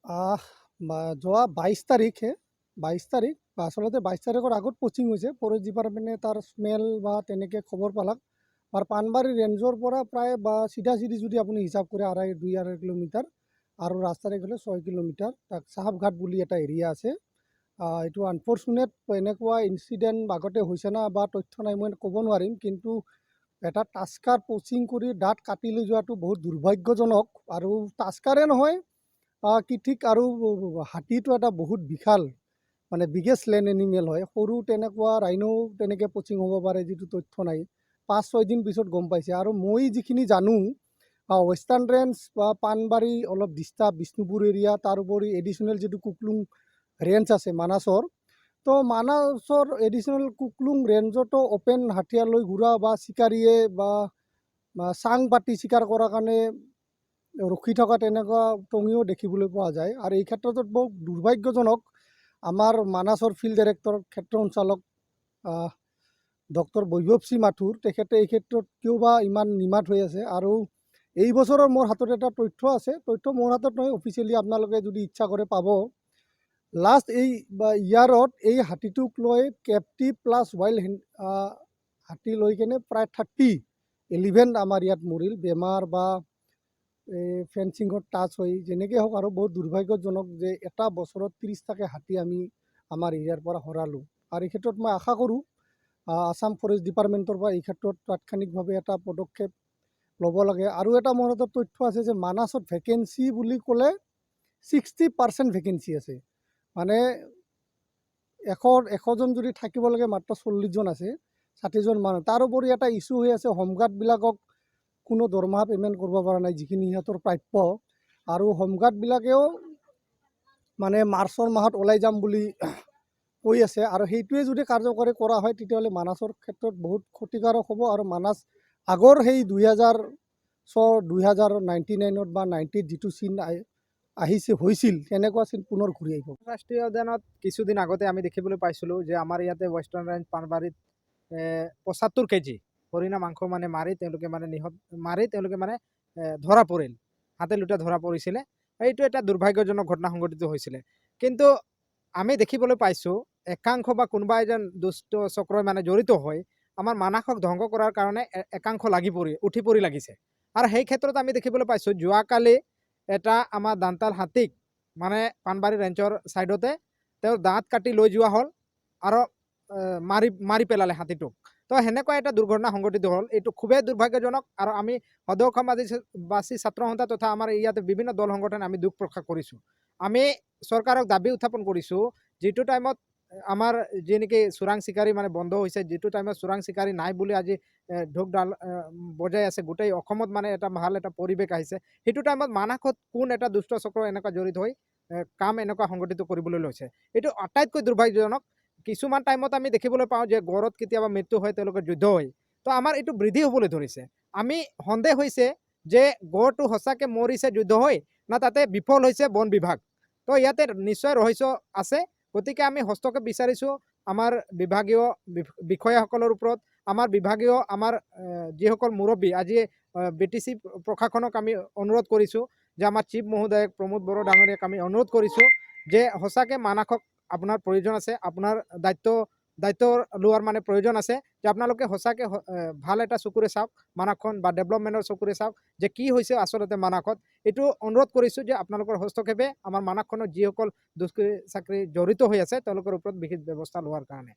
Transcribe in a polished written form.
যোৱা ২২ তাৰিখে ২২ তাৰিখ আচলতে ২২ তাৰিখৰ আগত পচিং হৈছে। ফৰেষ্ট ডিপাৰ্টমেণ্টে তাৰ স্মেল বা তেনেকৈ খবৰ পালাক। আৰু পাণবাৰী ৰেঞ্জৰ পৰা প্ৰায় বা চিধা যদি আপুনি হিচাপ কৰে ২.৫ কিলোমিটাৰ আৰু ৰাস্তাৰে গ'লে ৬ কিলোমিটাৰ। তাক চাহাবঘাট বুলি এটা এৰিয়া আছে। এইটো আনফৰ্চুনেট এনেকুৱা ইনচিডেণ্ট আগতে হৈছে না বা তথ্য নাই মই ক'ব নোৱাৰিম, কিন্তু এটা টাস্কাৰ পচিং কৰি দাঁত কাটি লৈ যোৱাটো বহুত দুৰ্ভাগ্যজনক। আৰু টাস্কাৰে নহয়, কি ঠিক আৰু হাতীটো এটা বহুত বিশাল মানে বিগেষ্ট লেণ্ড এনিমেল হয়। সৰু তেনেকুৱা ৰাইনো তেনেকৈ পচিং হ'ব পাৰে, যিটো তথ্য নাই। ৫-৬ দিন পিছত গম পাইছে। আৰু মই যিখিনি জানো, ৱেষ্টাৰ্ণ ৰেঞ্জ বা পাণবাৰী অলপ ডিষ্টাৰ্ব, বিষ্ণুপুৰ এৰিয়া, তাৰোপৰি এডিশ্যনেল যিটো কুকলুং ৰেঞ্জ আছে মানাছৰ, তো মানাছৰ এডিশ্যনেল কুকলুং ৰেঞ্জতো অ'পেন হাথিয়াৰ লৈ ঘূৰা বা চিকাৰীয়ে বা চাং পাতি চিকাৰ কৰাৰ কাৰণে ৰখি থকা তেনেকুৱা টঙিও দেখিবলৈ পোৱা যায়। আৰু এই ক্ষেত্ৰতো বহুত দুৰ্ভাগ্যজনক। আমাৰ মানাছৰ ফিল্ড ডাইৰেক্টৰ ক্ষেত্ৰ সঞ্চালক ডক্টৰ বৈভৱ মাথুৰ, তেখেতে এই ক্ষেত্ৰত কিয় বা ইমান নিমাত হৈ আছে। আৰু এই বছৰৰ মোৰ হাতত এটা তথ্য আছে, তথ্য মোৰ হাতত নহয়, অফিচিয়েলি আপোনালোকে যদি ইচ্ছা কৰে পাব। লাষ্ট এই ইয়াৰত এই হাতীটোক লৈ কেপটিভ প্লাছ ৱাইল্ড হাতী লৈ কেনে প্ৰায় 11 আমাৰ ইয়াত মৰিল, বেমাৰ বা এই ফেঞ্চিঙত টাচ হৈ যেনেকৈ হওক। আৰু বহুত দুৰ্ভাগ্যজনক যে এটা বছৰত 30টাকৈ হাতী আমি আমাৰ এৰিয়াৰ পৰা হৰালোঁ। আৰু এই ক্ষেত্ৰত মই আশা কৰোঁ আছাম ফৰেষ্ট ডিপাৰ্টমেণ্টৰ পৰা এই ক্ষেত্ৰত তাৎক্ষণিকভাৱে এটা পদক্ষেপ ল'ব লাগে। আৰু এটা মোৰ হাতত তথ্য আছে যে মানাছত ভেকেঞ্চি বুলি ক'লে 60% ভেকেঞ্চি আছে। মানে 100জন যদি থাকিব লাগে, মাত্ৰ 40জন আছে, 60জন মানুহ। তাৰোপৰি এটা ইছ্যু হৈ আছে, হোমগাৰ্ডবিলাকক কোনো দৰমহা পে'মেণ্ট কৰিব পৰা নাই, যিখিনি সিহঁতৰ প্ৰাপ্য। আৰু হোমগাৰ্ডবিলাকেও মানে মাৰ্চৰ মাহত ওলাই যাম বুলি কৈ আছে। আৰু সেইটোৱে যদি কাৰ্যকৰী কৰা হয়, তেতিয়াহ'লে মানাছৰ ক্ষেত্ৰত বহুত ক্ষতিকাৰক হ'ব। আৰু মানাছ আগৰ সেই 2099ত বা 90ত যিটো চিন হৈছিল, তেনেকুৱা চিন পুনৰ ঘূৰি আহিব। ৰাষ্ট্ৰীয় উদ্যানত কিছুদিন আগতে আমি দেখিবলৈ পাইছিলোঁ যে আমাৰ ইয়াতে ৱেষ্টাৰ্ণ ৰেঞ্জ পাণবাৰীত 75 কেজি হৰিণা মাংস মানে মাৰি তেওঁলোকে মানে ধৰা পৰিল, হাতে লোটা ধৰা পৰিছিলে। এইটো এটা দুৰ্ভাগ্যজনক ঘটনা সংঘটিত হৈছিলে। কিন্তু আমি দেখিবলৈ পাইছোঁ একাংশ বা কোনোবা এজন দুষ্ট চক্ৰই মানে জড়িত হৈ আমাৰ মানাসক ধ্বংস কৰাৰ কাৰণে একাংশ উঠি পৰি লাগিছে। আৰু সেই ক্ষেত্ৰত আমি দেখিবলৈ পাইছোঁ যোৱাকালি এটা আমাৰ দান্তাল হাতীক মানে পাণবাৰী ৰেঞ্জৰ ছাইডতে তেওঁৰ দাঁত কাটি লৈ যোৱা হ'ল আৰু মাৰি পেলালে হাতীটোক। তো সেনেকুৱা এটা দুৰ্ঘটনা সংঘটিত হ'ল। এইটো খুবেই দুৰ্ভাগ্যজনক। আৰু আমি সদৌ অসমবাসী ছাত্ৰ সন্থা তথা আমাৰ ইয়াতে বিভিন্ন দল সংগঠন আমি দুখ প্ৰকাশ কৰিছোঁ। আমি চৰকাৰক দাবী উত্থাপন কৰিছোঁ, যিটো টাইমত আমাৰ যি নেকি চোৰাং চিকাৰী মানে বন্ধ হৈছে, যিটো টাইমত চোৰাং চিকাৰী নাই বুলি আজি ঢোক বজাই আছে, গোটেই অসমত মানে এটা ভাল এটা পৰিৱেশ আহিছে, সেইটো টাইমত মানাসত কোন এটা দুষ্ট চক্ৰ এনেকুৱা জড়িত হৈ কাম এনেকুৱা সংগঠিত কৰিবলৈ লৈছে। এইটো আটাইতকৈ দুৰ্ভাগ্যজনক। কিছুমান টাইমত আমি দেখিবলৈ পাওঁ যে গড়ত কেতিয়াবা মৃত্যু হয়, তেওঁলোকৰ যুদ্ধ হয়। তো আমাৰ এইটো বৃদ্ধি হ'বলৈ ধৰিছে। আমি সন্দেহ হৈছে যে গড়টো সঁচাকৈ মৰিছে যুদ্ধ হৈ, না তাতে বিফল হৈছে বন বিভাগ। তো ইয়াতে নিশ্চয় ৰহস্য আছে। গতিকে আমি হস্তক্ষেপ বিচাৰিছোঁ আমাৰ বিভাগীয় বিষয়াসকলৰ ওপৰত। আমাৰ বিভাগীয় যিসকল মুৰব্বী, আজি BTC প্ৰশাসনক আমি অনুৰোধ কৰিছোঁ যে আমাৰ চিফ মহোদয়ক প্ৰমোদ বড়ো ডাঙৰীয়াক আমি অনুৰোধ কৰিছোঁ যে সঁচাকৈ মানাসক আপোনাৰ প্ৰয়োজন আছে, আপোনাৰ দায়িত্ব লোৱাৰ মানে প্ৰয়োজন আছে, যে আপোনালোকে সঁচাকৈ ভাল এটা চকুৰে চাওক মানাসখন বা ডেভেলপমেণ্টৰ চকুৰে চাওক যে কি হৈছে আচলতে মানাসত। এইটো অনুৰোধ কৰিছোঁ যে আপোনালোকৰ হস্তক্ষেপে আমাৰ মানাসখনত যিসকল দুষ্কৃতি চাকৰি জড়িত হৈ আছে তেওঁলোকৰ ওপৰত বিশেষ ব্যৱস্থা লোৱাৰ কাৰণে।